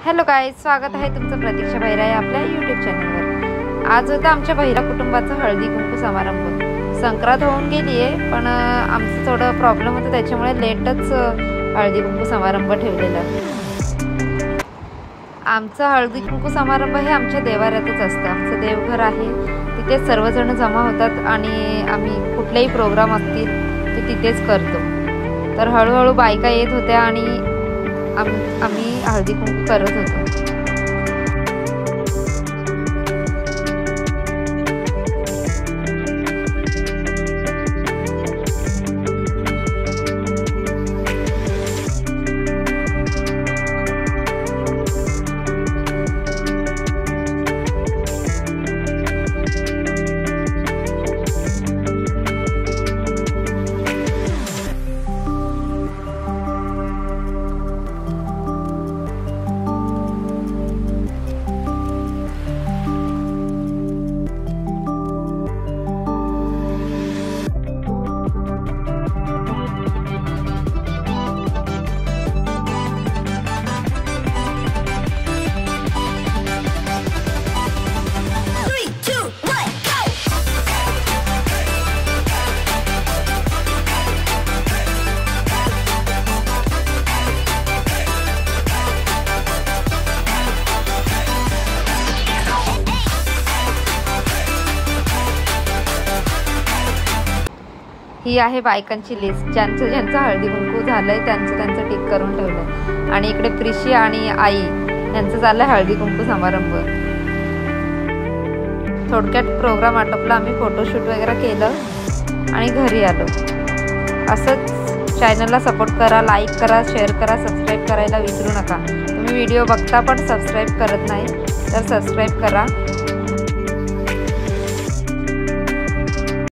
Hello guys, स्वागत आहे तुमचं प्रतीक्षा भैरा या आपल्या यूट्यूब चॅनलवर। आज होता आमच्या भैरा कुटुंबाचा हळदी कुंकू समारंभ। संक्रांत होऊन गेली आहे, पण आमचं थोडं प्रॉब्लेम होतं, त्याच्यामुळे लेटच हळदी कुंकू समारंभ ठेवलेला। आमचा हळदी कुंकू समारंभ हे आमच्या देवाऱ्यातच असतं। आमचं देवघर आहे, तिथे सर्वजण जमा होतात आणि आम्ही कुठलेही प्रोग्राम असतील ते तिथेच करतो। तर हळूहळू बायका येत होत्या आणि आम्ही हळदी कुंकू करत होतो। ही आहे बायकांची लिस्ट, ज्यांचं हळदी कुंकू झालंय त्यांचं टिक करून ठेवलंय। आणि इकडे प्रिशी आणि आई यांचं चाललंय हळदी कुंकू समारंभ। थोडक्यात प्रोग्राम आटोपला, आम्ही फोटोशूट वगैरे केलं आणि घरी आलो। असंच चॅनलला सपोर्ट करा, लाईक करा, शेअर करा, सबस्क्राईब करायला विसरू नका। तुम्ही व्हिडिओ बघता पण सबस्क्राईब करत नाही तर सबस्क्राईब करा।